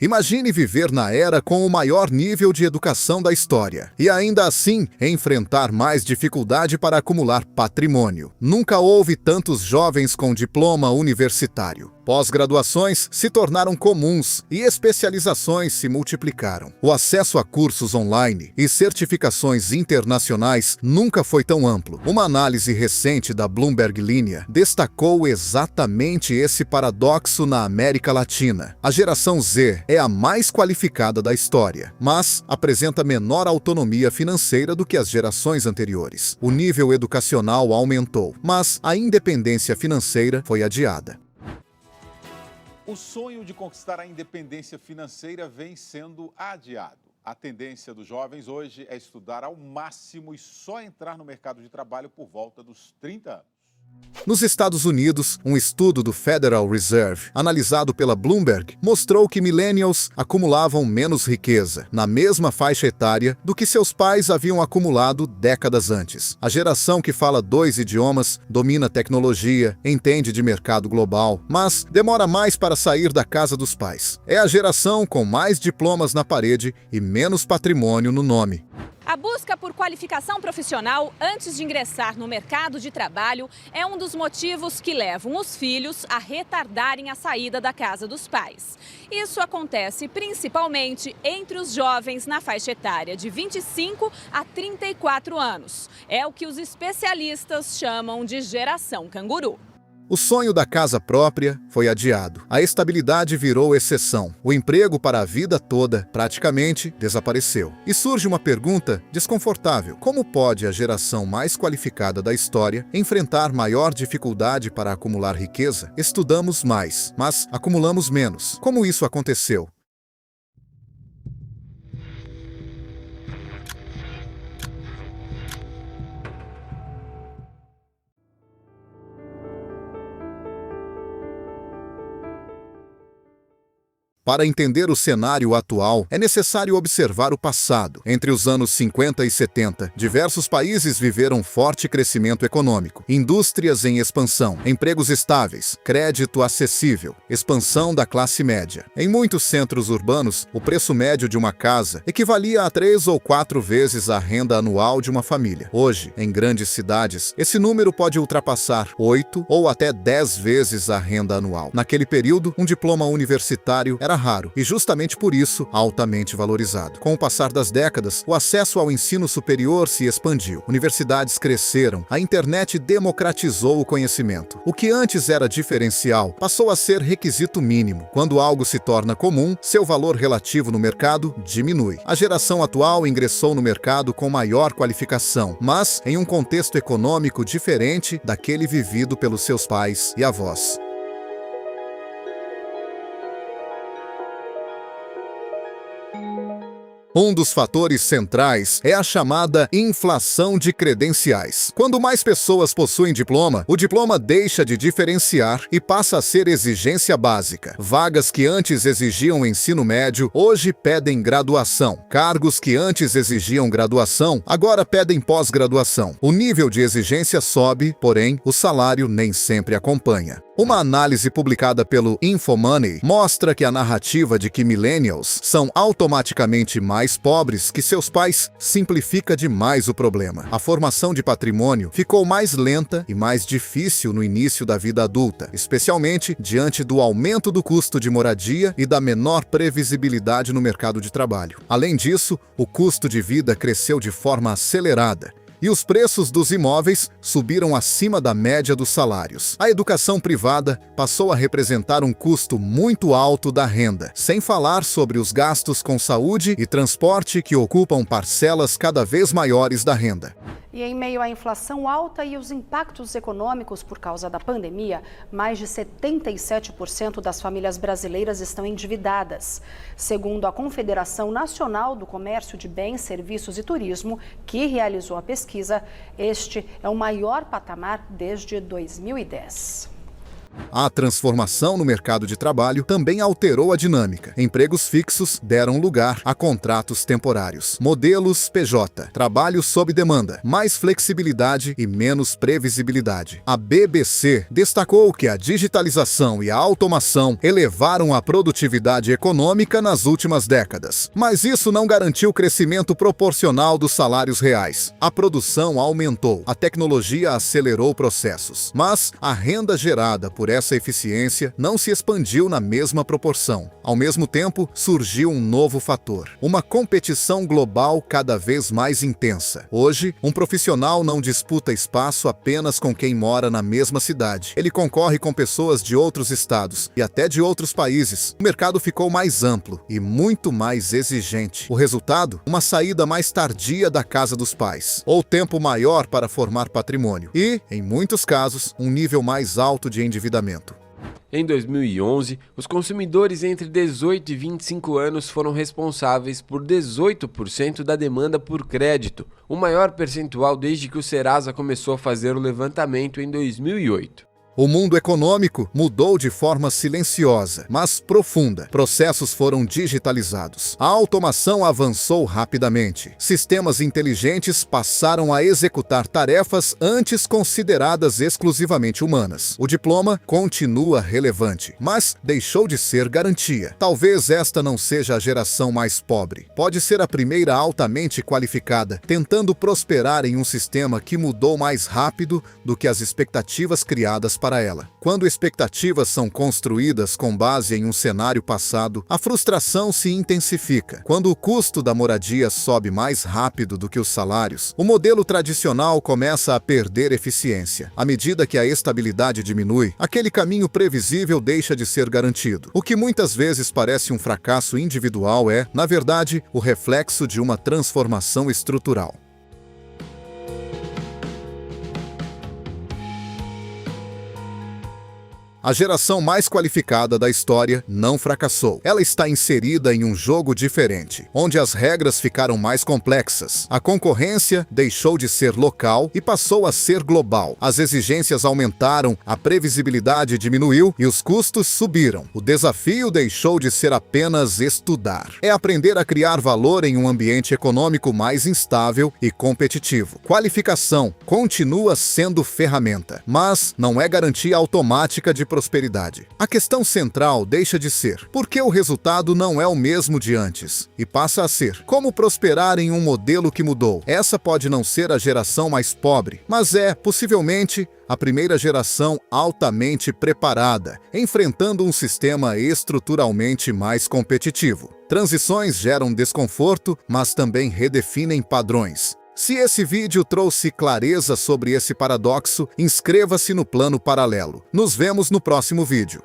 Imagine viver na era com o maior nível de educação da história e ainda assim enfrentar mais dificuldade para acumular patrimônio. Nunca houve tantos jovens com diploma universitário. Pós-graduações se tornaram comuns e especializações se multiplicaram. O acesso a cursos online e certificações internacionais nunca foi tão amplo. Uma análise recente da Bloomberg Linea destacou exatamente esse paradoxo na América Latina. A geração Z é a mais qualificada da história, mas apresenta menor autonomia financeira do que as gerações anteriores. O nível educacional aumentou, mas a independência financeira foi adiada. O sonho de conquistar a independência financeira vem sendo adiado. A tendência dos jovens hoje é estudar ao máximo e só entrar no mercado de trabalho por volta dos 30 anos. Nos Estados Unidos, um estudo do Federal Reserve, analisado pela Bloomberg, mostrou que millennials acumulavam menos riqueza, na mesma faixa etária, do que seus pais haviam acumulado décadas antes. A geração que fala 2 idiomas, domina tecnologia, entende de mercado global, mas demora mais para sair da casa dos pais. É a geração com mais diplomas na parede e menos patrimônio no nome. A busca por qualificação profissional antes de ingressar no mercado de trabalho é um dos motivos que levam os filhos a retardarem a saída da casa dos pais. Isso acontece principalmente entre os jovens na faixa etária de 25 a 34 anos. É o que os especialistas chamam de geração canguru. O sonho da casa própria foi adiado. A estabilidade virou exceção. O emprego para a vida toda praticamente desapareceu. E surge uma pergunta desconfortável: como pode a geração mais qualificada da história enfrentar maior dificuldade para acumular riqueza? Estudamos mais, mas acumulamos menos. Como isso aconteceu? Para entender o cenário atual, é necessário observar o passado. Entre os anos 50 e 70, diversos países viveram forte crescimento econômico, indústrias em expansão, empregos estáveis, crédito acessível, expansão da classe média. Em muitos centros urbanos, o preço médio de uma casa equivalia a 3 ou 4 vezes a renda anual de uma família. Hoje, em grandes cidades, esse número pode ultrapassar 8 ou até 10 vezes a renda anual. Naquele período, um diploma universitário era raro e justamente por isso altamente valorizado. Com o passar das décadas, o acesso ao ensino superior se expandiu. Universidades cresceram, a internet democratizou o conhecimento. O que antes era diferencial passou a ser requisito mínimo. Quando algo se torna comum, seu valor relativo no mercado diminui. A geração atual ingressou no mercado com maior qualificação, mas em um contexto econômico diferente daquele vivido pelos seus pais e avós. Um dos fatores centrais é a chamada inflação de credenciais. Quando mais pessoas possuem diploma, o diploma deixa de diferenciar e passa a ser exigência básica. Vagas que antes exigiam ensino médio, hoje pedem graduação. Cargos que antes exigiam graduação, agora pedem pós-graduação. O nível de exigência sobe, porém, o salário nem sempre acompanha. Uma análise publicada pelo Infomoney mostra que a narrativa de que millennials são automaticamente mais pobres que seus pais simplifica demais o problema. A formação de patrimônio ficou mais lenta e mais difícil no início da vida adulta, especialmente diante do aumento do custo de moradia e da menor previsibilidade no mercado de trabalho. Além disso, o custo de vida cresceu de forma acelerada e os preços dos imóveis subiram acima da média dos salários. A educação privada passou a representar um custo muito alto da renda, sem falar sobre os gastos com saúde e transporte que ocupam parcelas cada vez maiores da renda. E em meio à inflação alta e os impactos econômicos por causa da pandemia, mais de 77% das famílias brasileiras estão endividadas. Segundo a Confederação Nacional do Comércio de Bens, Serviços e Turismo, que realizou a pesquisa, este é o maior patamar desde 2010. A transformação no mercado de trabalho também alterou a dinâmica. Empregos fixos deram lugar a contratos temporários. Modelos PJ, trabalho sob demanda, mais flexibilidade e menos previsibilidade. A BBC destacou que a digitalização e a automação elevaram a produtividade econômica nas últimas décadas. Mas isso não garantiu o crescimento proporcional dos salários reais. A produção aumentou, a tecnologia acelerou processos, mas a renda gerada por essa eficiência não se expandiu na mesma proporção. Ao mesmo tempo, surgiu um novo fator: uma competição global cada vez mais intensa. Hoje, um profissional não disputa espaço apenas com quem mora na mesma cidade. Ele concorre com pessoas de outros estados e até de outros países. O mercado ficou mais amplo e muito mais exigente. O resultado? Uma saída mais tardia da casa dos pais, ou tempo maior para formar patrimônio e, em muitos casos, um nível mais alto de endividamento. Em 2011, os consumidores entre 18 e 25 anos foram responsáveis por 18% da demanda por crédito, o maior percentual desde que o Serasa começou a fazer o levantamento em 2008. O mundo econômico mudou de forma silenciosa, mas profunda. Processos foram digitalizados. A automação avançou rapidamente. Sistemas inteligentes passaram a executar tarefas antes consideradas exclusivamente humanas. O diploma continua relevante, mas deixou de ser garantia. Talvez esta não seja a geração mais pobre. Pode ser a primeira altamente qualificada, tentando prosperar em um sistema que mudou mais rápido do que as expectativas criadas para ela. Quando expectativas são construídas com base em um cenário passado, a frustração se intensifica. Quando o custo da moradia sobe mais rápido do que os salários, o modelo tradicional começa a perder eficiência. À medida que a estabilidade diminui, aquele caminho previsível deixa de ser garantido. O que muitas vezes parece um fracasso individual é, na verdade, o reflexo de uma transformação estrutural. A geração mais qualificada da história não fracassou. Ela está inserida em um jogo diferente, onde as regras ficaram mais complexas. A concorrência deixou de ser local e passou a ser global. As exigências aumentaram, a previsibilidade diminuiu e os custos subiram. O desafio deixou de ser apenas estudar. É aprender a criar valor em um ambiente econômico mais instável e competitivo. Qualificação continua sendo ferramenta, mas não é garantia automática de prosperidade. A questão central deixa de ser por que o resultado não é o mesmo de antes e passa a ser como prosperar em um modelo que mudou. Essa pode não ser a geração mais pobre, mas é, possivelmente, a primeira geração altamente preparada, enfrentando um sistema estruturalmente mais competitivo. Transições geram desconforto, mas também redefinem padrões. Se esse vídeo trouxe clareza sobre esse paradoxo, inscreva-se no Plano Paralelo. Nos vemos no próximo vídeo.